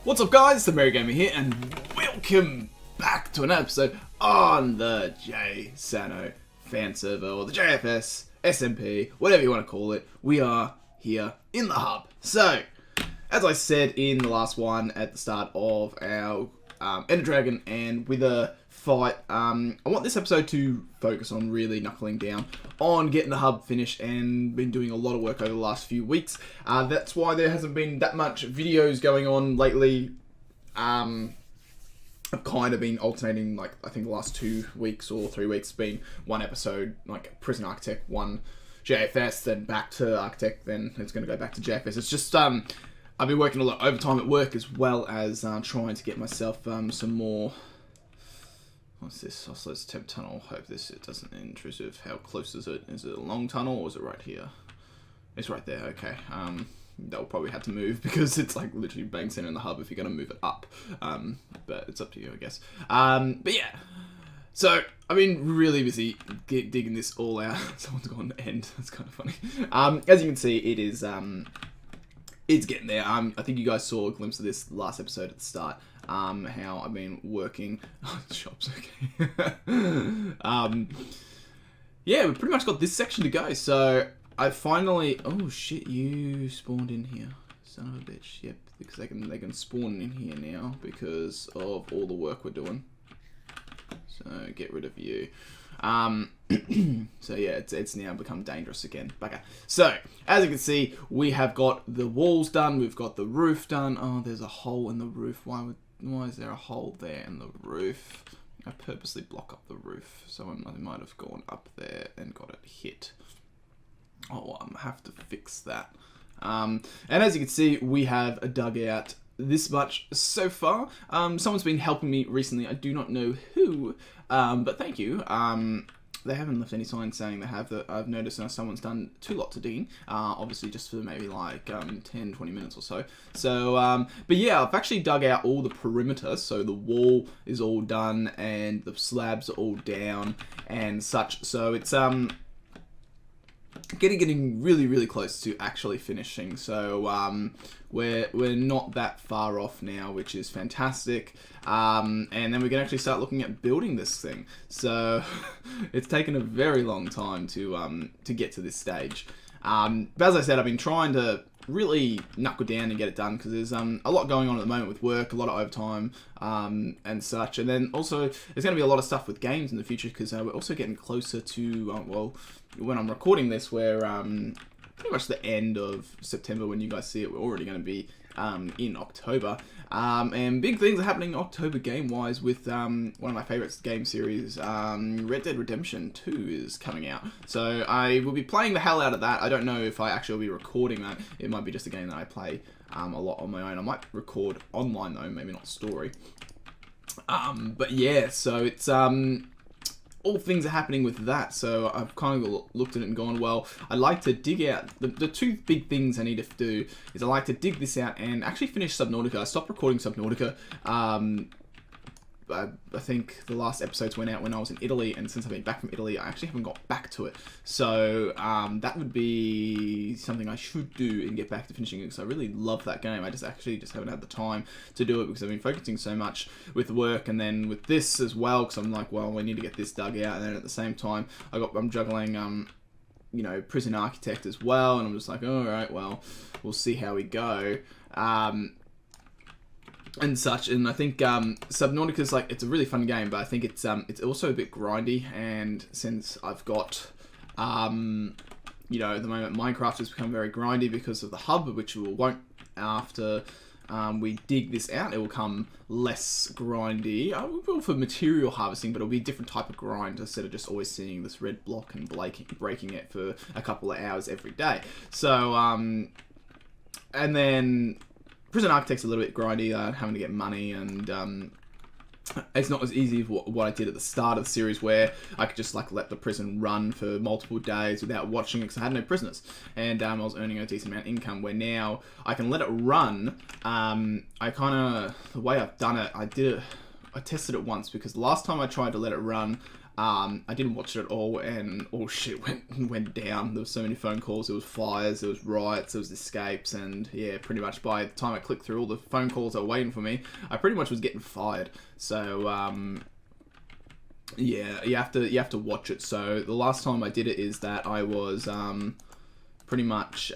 What's up guys, TheMerryGamer here and welcome back to an episode on the JSano Fan Server, or the JFS, SMP, whatever you want to call it. We are here in the hub. So, as I said in the last one at the start of our Ender Dragon and Wither fight, I want this episode to focus on really knuckling down on getting the hub finished, and been doing a lot of work over the last few weeks. That's why there hasn't been that much videos going on lately. I've kind of been alternating, like, I think the last 2 weeks or 3 weeks been one episode, like Prison Architect, one JFS, then back to Architect, then it's going to go back to JFS. It's just, I've been working a lot overtime at work, as well as trying to get myself some more. What's this? Oscillator's temp tunnel. Hope it doesn't intrusive. How close is it? Is it a long tunnel or is it right here? It's right there. Okay. They'll probably have to move because it's like literally bang center in the hub if you're gonna move it up. But it's up to you, I guess. But yeah. So I've been really busy digging this all out. Someone's gone to end. That's kind of funny. As you can see, it is. It's getting there. I think you guys saw a glimpse of this last episode at the start. How I've been working. Shops, okay. Yeah, we've pretty much got this section to go. So I finally. Oh shit! You spawned in here, son of a bitch. Yep, because they can spawn in here now because of all the work we're doing. So get rid of you. So yeah, it's now become dangerous again. Okay. So as you can see, we have got the walls done. We've got the roof done. Oh, there's a hole in the roof. Why is there a hole there in the roof? I purposely block up the roof, so I might have gone up there and got it hit. Oh, I have to fix that. And as you can see, we have dug out this much so far. Someone's been helping me recently. I do not know who, but thank you. They haven't left any signs saying they have. That I've noticed someone's done 2 lots of digging, obviously just for maybe like 10-20 minutes or so. So, but yeah, I've actually dug out all the perimeter, so the wall is all done and the slabs are all down and such. So it's getting really close to actually finishing. So we're not that far off now, which is fantastic. And then we can actually start looking at building this thing. So it's taken a very long time to get to this stage. But as I said, I've been trying to really knuckle down and get it done because there's a lot going on at the moment with work, a lot of overtime and such. And then also there's going to be a lot of stuff with games in the future because we're also getting closer to well, when I'm recording this, we're pretty much the end of September. When you guys see it, we're already going to be in October. And big things are happening October game-wise with one of my favourite game series, Red Dead Redemption 2 is coming out. So I will be playing the hell out of that. I don't know if I actually will be recording that. It might be just a game that I play a lot on my own. I might record online though, maybe not story. But yeah, so it's all things are happening with that, so I've kind of looked at it and gone, well, I'd like to dig out, the 2 big things I need to do is I like to dig this out and actually finish Subnautica. I stopped recording Subnautica, I think the last episodes went out when I was in Italy, and since I've been back from Italy, I actually haven't got back to it. So that would be something I should do and get back to finishing it, because I really love that game. I just haven't had the time to do it because I've been focusing so much with work and then with this as well, because I'm like, well, we need to get this dug out, and then at the same time, I'm juggling you know, Prison Architect as well, and I'm just like, all right, well, we'll see how we go. And such, and I think Subnautica's like, it's a really fun game, but I think it's also a bit grindy, and since I've got you know, at the moment Minecraft has become very grindy because of the hub, which won't after we dig this out, it will come less grindy. Well, for material harvesting, but it'll be a different type of grind instead of just always seeing this red block and breaking it for a couple of hours every day. So and then Prison Architect's a little bit grindy, having to get money, and it's not as easy as what I did at the start of the series, where I could just like let the prison run for multiple days without watching it because I had no prisoners, and I was earning a decent amount of income. Where now I can let it run. The way I've done it, I tested it once, because the last time I tried to let it run, I didn't watch it at all, and all shit went down. There was so many phone calls, there was fires, there was riots, there was escapes, and yeah, pretty much by the time I clicked through all the phone calls that were waiting for me, I pretty much was getting fired. So yeah, you have to watch it. So the last time I did it is that I was pretty much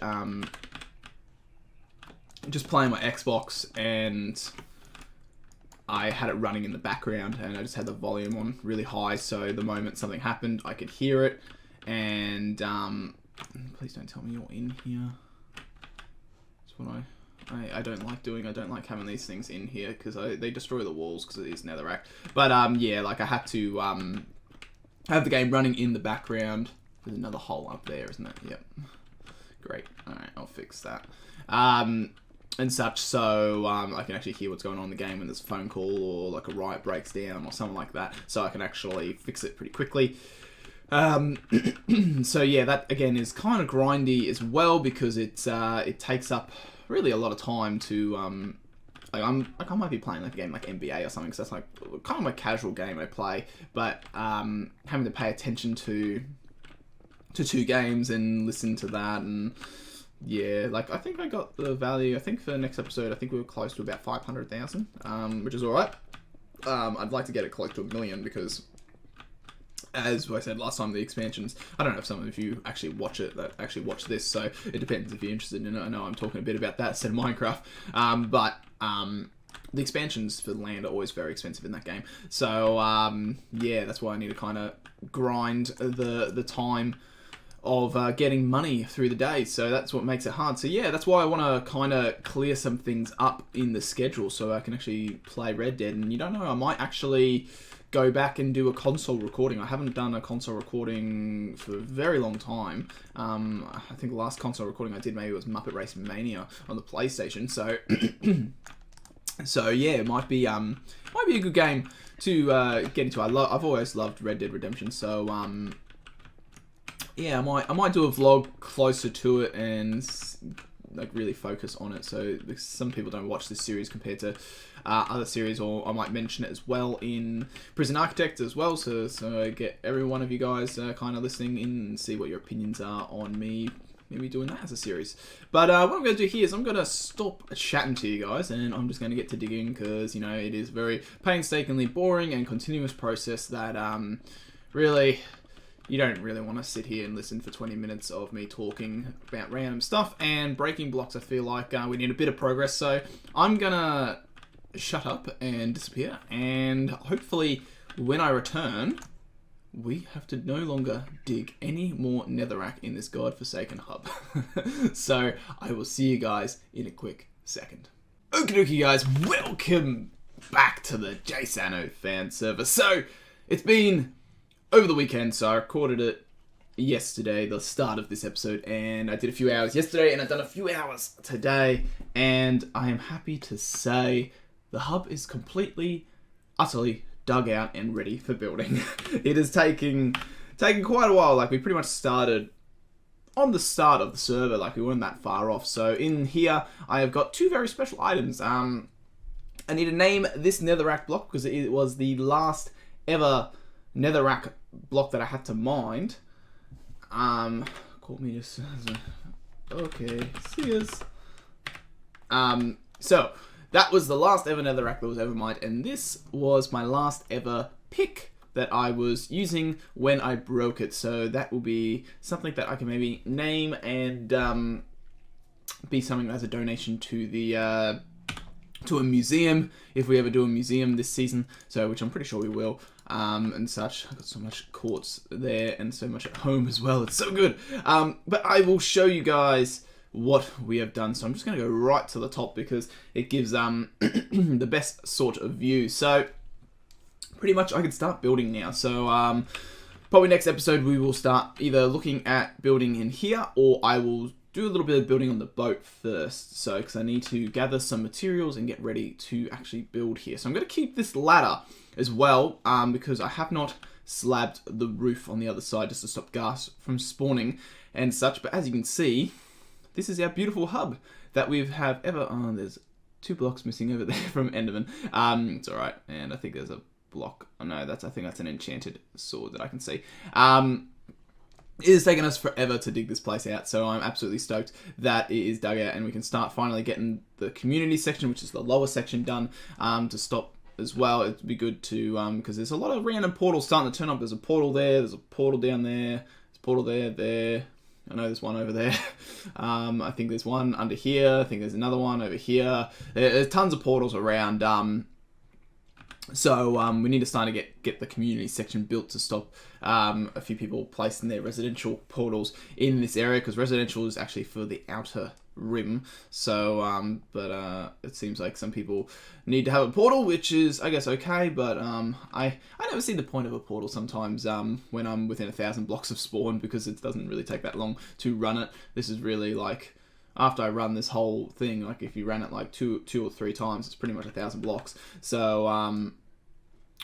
just playing my Xbox, and I had it running in the background, and I just had the volume on really high, so the moment something happened, I could hear it. And please don't tell me you're in here. That's what I don't like doing. I don't like having these things in here because they destroy the walls because it is netherrack. But yeah, like I had to have the game running in the background. There's another hole up there, isn't it? Yep. Great. All right, I'll fix that. And such, so I can actually hear what's going on in the game when there's a phone call or like a riot breaks down or something like that, so I can actually fix it pretty quickly. So yeah, that again is kind of grindy as well because it takes up really a lot of time to I might be playing like a game like NBA or something, because that's like kind of my casual game I play, but having to pay attention to 2 games and listen to that, and yeah, like I think I got the value. I think for the next episode, I think we were close to about 500,000, which is alright. I'd like to get it close to 1 million because, as I said last time, the expansions, I don't know if some of you actually watch it, that actually watch this, so it depends if you're interested in it. I know I'm talking a bit about that instead of Minecraft, but the expansions for the land are always very expensive in that game. So yeah, that's why I need to kind of grind the time of getting money through the day, so that's what makes it hard. So yeah, that's why I want to kind of clear some things up in the schedule so I can actually play Red Dead. And you don't know, I might actually go back and do a console recording. I haven't done a console recording for a very long time. I think the last console recording I did maybe was Muppet Race Mania on the PlayStation. So so yeah, it might be a good game to get into. I've always loved Red Dead Redemption, so yeah, I might do a vlog closer to it and like really focus on it. So some people don't watch this series compared to other series, or I might mention it as well in Prison Architect as well. So I get every one of you guys kind of listening in and see what your opinions are on me maybe doing that as a series. But what I'm going to do here is I'm going to stop chatting to you guys, and I'm just going to get to digging, because you know it is very painstakingly boring and continuous process that really, you don't really want to sit here and listen for 20 minutes of me talking about random stuff and breaking blocks. I feel like we need a bit of progress, so I'm gonna shut up and disappear, and hopefully when I return, we have to no longer dig any more netherrack in this godforsaken hub. So I will see you guys in a quick second. Okie dokie guys, welcome back to the JSano Fan Server. So it's been over the weekend, so I recorded it yesterday, the start of this episode, and I did a few hours yesterday, and I've done a few hours today, and I am happy to say the hub is completely, utterly dug out and ready for building. It is taking quite a while. Like, we pretty much started on the start of the server, like we weren't that far off. So in here, I have got 2 very special items. I need to name this netherrack block because it was the last ever netherrack block that I had to mine. Call me just okay, see us. So that was the last ever netherrack that was ever mined, and this was my last ever pick that I was using when I broke it. So that will be something that I can maybe name and be something as a donation to the to a museum, if we ever do a museum this season, so which I'm pretty sure we will, and such. I've got so much quartz there and so much at home as well. It's so good. But I will show you guys what we have done. So I'm just going to go right to the top because it gives the best sort of view. So pretty much I can start building now. So probably next episode we will start either looking at building in here, or I will do a little bit of building on the boat first, so because I need to gather some materials and get ready to actually build here. So I'm going to keep this ladder as well, because I have not slabbed the roof on the other side just to stop gas from spawning and such. But as you can see, this is our beautiful hub that we have ever... Oh, there's 2 blocks missing over there from Enderman. It's alright, and I think there's a block. Oh no, I think that's an enchanted sword that I can see. It has taken us forever to dig this place out, so I'm absolutely stoked that it is dug out and we can start finally getting the community section, which is the lower section, done to stop as well. It'd be good to, because there's a lot of random portals starting to turn up. There's a portal there, there's a portal down there, there's a portal there. I know there's one over there. I think there's one under here. I think there's another one over here. There's tons of portals around. So we need to start to get the community section built to stop a few people placing their residential portals in this area, because residential is actually for the outer rim. So, but it seems like some people need to have a portal, which is, I guess, okay. But I never see the point of a portal sometimes when I'm within 1,000 blocks of spawn, because it doesn't really take that long to run it. This is really like, after I run this whole thing, like if you ran it like two or three times, it's pretty much 1,000 blocks. So, oh,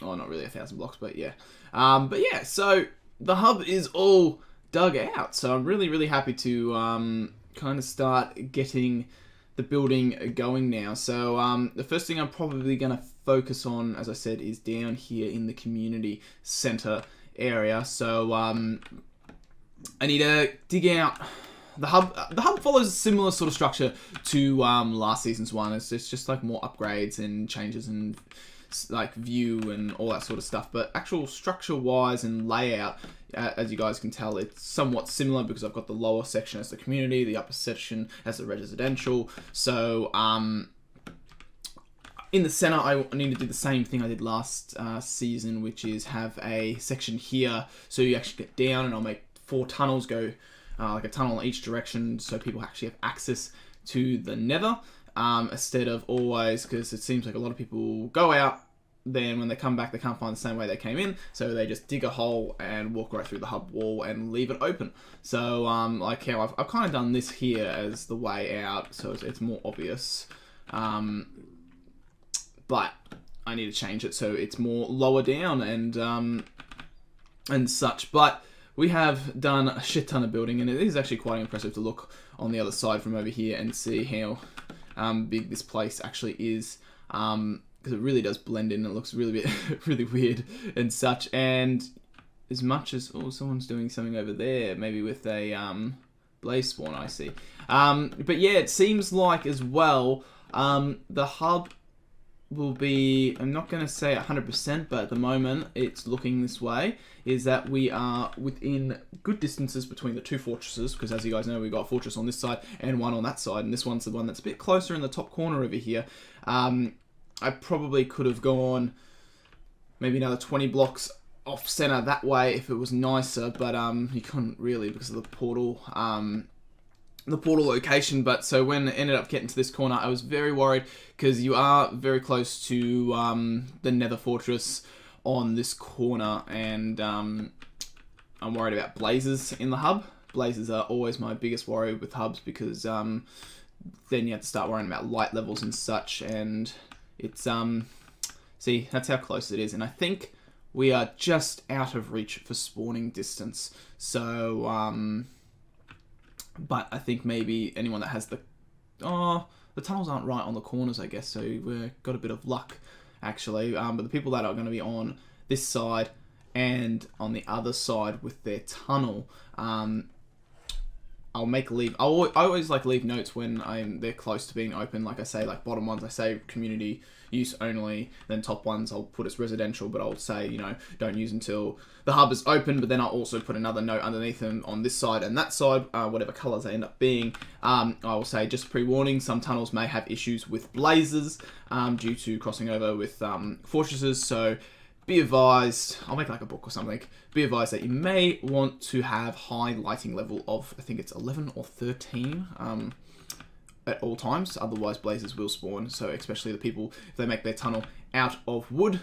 not really 1,000 blocks, but yeah. But yeah, so the hub is all dug out. So I'm really happy to kind of start getting the building going now. So the first thing I'm probably going to focus on, as I said, is down here in the community center area. So I need to dig out. The hub follows a similar sort of structure to last season's one. It's just like more upgrades and changes and like view and all that sort of stuff. But actual structure-wise and layout, as you guys can tell, it's somewhat similar, because I've got the lower section as the community, the upper section as the residential. So in the center, I need to do the same thing I did last season, which is have a section here, so you actually get down, and I'll make 4 tunnels go. Like a tunnel in each direction, so people actually have access to the nether, instead of always, because it seems like a lot of people go out, then when they come back they can't find the same way they came in, so they just dig a hole and walk right through the hub wall and leave it open. So like how I've kind of done this here as the way out, so it's more obvious, but I need to change it so it's more lower down and such. But we have done a shit ton of building, and it is actually quite impressive to look on the other side from over here and see how big this place actually is, because it really does blend in. It looks really really weird and such. And as much as, oh, someone's doing something over there, maybe with a blaze spawn, I see. But yeah, it seems like as well the hub will be, I'm not going to say 100%, but at the moment it's looking this way, is that we are within good distances between the 2 fortresses, because as you guys know, we've got a fortress on this side and one on that side, and this one's the one that's a bit closer in the top corner over here. I probably could have gone maybe another 20 blocks off center that way if it was nicer, but you couldn't really because of the portal location. But so when it ended up getting to this corner, I was very worried, because you are very close to the nether fortress on this corner, and I'm worried about blazes in the hub. Blazes are always my biggest worry with hubs, because then you have to start worrying about light levels and such, and it's see, that's how close it is. And I think we are just out of reach for spawning distance, so but I think maybe anyone that has the tunnels aren't right on the corners, I guess, so we've got a bit of luck actually. But the people that are going to be on this side and on the other side with their tunnel, I'll make leave. I always like leave notes when they're close to being open. Like I say, like bottom ones I say community use only, then top ones I'll put as residential, but I'll say, you know, don't use until the hub is open. But then I'll also put another note underneath them on this side and that side, whatever colors they end up being. I will say, just pre-warning, some tunnels may have issues with blazes due to crossing over with fortresses, so be advised. I'll make like a book or something. Be advised that you may want to have high lighting level of, I think it's 11 or 13 at all times, otherwise blazes will spawn. So especially the people, if they make their tunnel out of wood,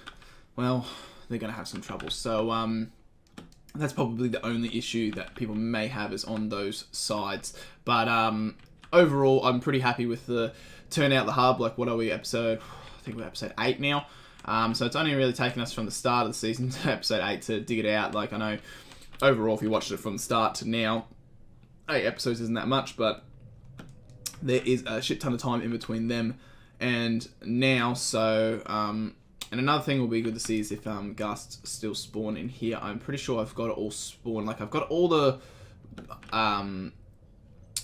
well, they're going to have some trouble. So that's probably the only issue that people may have, is on those sides. But overall, I'm pretty happy with the turnout of the hub. Like, what are we, I think we're episode 8 now. So it's only really taken us from the start of the season to episode 8 to dig it out. Like, I know overall, if you watched it from the start to now, 8 episodes isn't that much, but there is a shit ton of time in between them and now. So And another thing will be good to see is if ghasts still spawn in here. I'm pretty sure I've got it all spawned. Like, I've got all the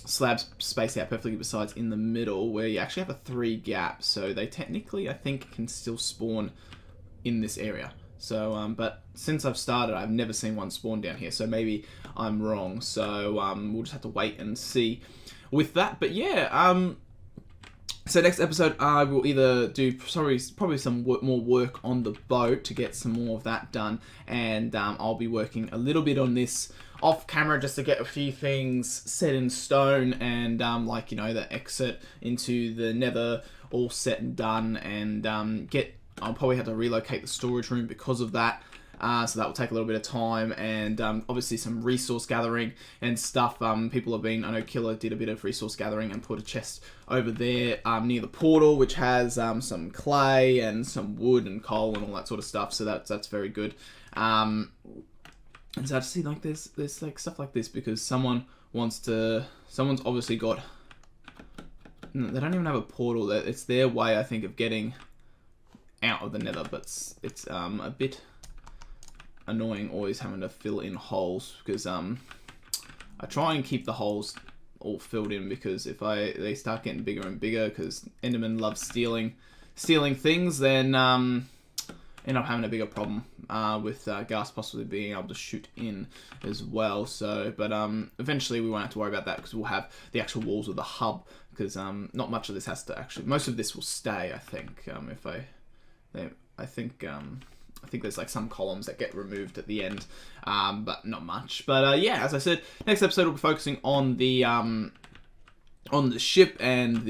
slabs spaced out perfectly, besides in the middle where you actually have a 3 gap. So they technically, I think, can still spawn in this area. So, but since I've started, I've never seen one spawn down here. So maybe I'm wrong. So we'll just have to wait and see with that. But yeah, so next episode, I will either do probably some more work on the boat to get some more of that done, and I'll be working a little bit on this off camera just to get a few things set in stone, and like, you know, the exit into the Nether all set and done, and I'll probably have to relocate the storage room because of that. So that will take a little bit of time, and obviously some resource gathering and stuff. People have been, I know Killer did a bit of resource gathering and put a chest over there near the portal, which has some clay and some wood and coal and all that sort of stuff. So that's very good. And so I just see, like, there's like stuff like this because someone's obviously got. They don't even have a portal. It's their way, I think, of getting out of the Nether, but it's a bit annoying always having to fill in holes, because I try and keep the holes all filled in, because if they start getting bigger and bigger, because Enderman loves stealing things, then end up having a bigger problem with gas possibly being able to shoot in as well. So, but eventually we won't have to worry about that, because we'll have the actual walls of the hub, because not much of this has to actually, most of this will stay, I think. I think there's like some columns that get removed at the end, but not much. But yeah, as I said, next episode will be focusing on the ship and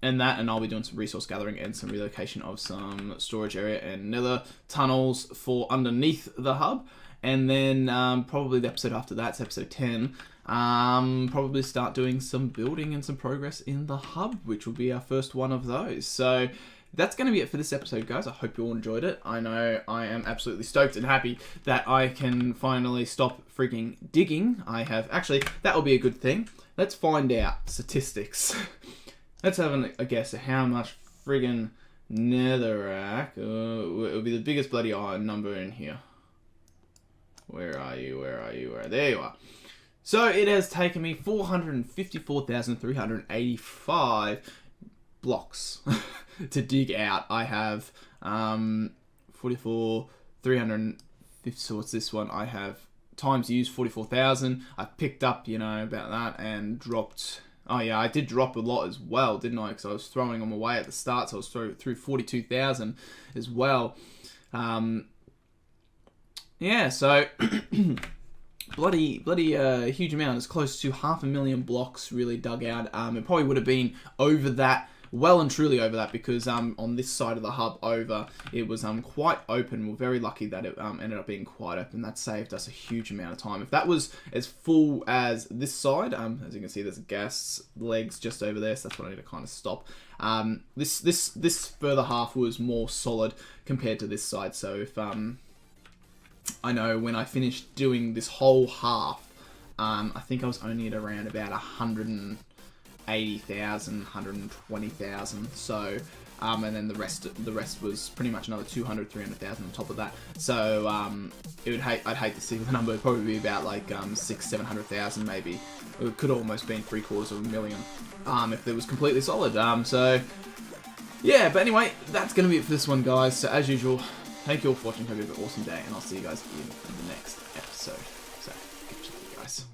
and I'll be doing some resource gathering and some relocation of some storage area and nether tunnels for underneath the hub. And then probably the episode after that's episode 10. Probably start doing some building and some progress in the hub, which will be our first one of those. So that's going to be it for this episode, guys. I hope you all enjoyed it. I know I am absolutely stoked and happy that I can finally stop freaking digging. Actually, that will be a good thing. Let's find out statistics. Let's have a guess at how much friggin' netherrack. It'll be the biggest bloody iron number in here. Where are you? There you are. So it has taken me 454,385 blocks to dig out. I have 44,350. So what's this one? I have times used 44,000. I picked up, you know, about that, and dropped. Oh yeah, I did drop a lot as well, didn't I? Because I was throwing them away at the start, so I was through 42,000 as well. Yeah, so bloody huge amount. It's close to 500,000 blocks really dug out. It probably would have been over that, well and truly over that, because on this side of the hub over, it was quite open. We're very lucky that it ended up being quite open. That saved us a huge amount of time. If that was as full as this side, as you can see, there's gas legs just over there, so that's what I need to kind of stop. This further half was more solid compared to this side. So if I know when I finished doing this whole half, I think I was only at around about 180,000, 120,000. So, and then the rest was pretty much another 200, 300,000 on top of that. So, I'd hate to see the number. It'd probably be about like 600,000, 700,000 maybe. It could almost been 750,000 if it was completely solid. So, yeah. But anyway, that's gonna be it for this one, guys. So as usual, thank you all for watching. Hope you have an awesome day, and I'll see you guys in the next episode. So, catch you guys.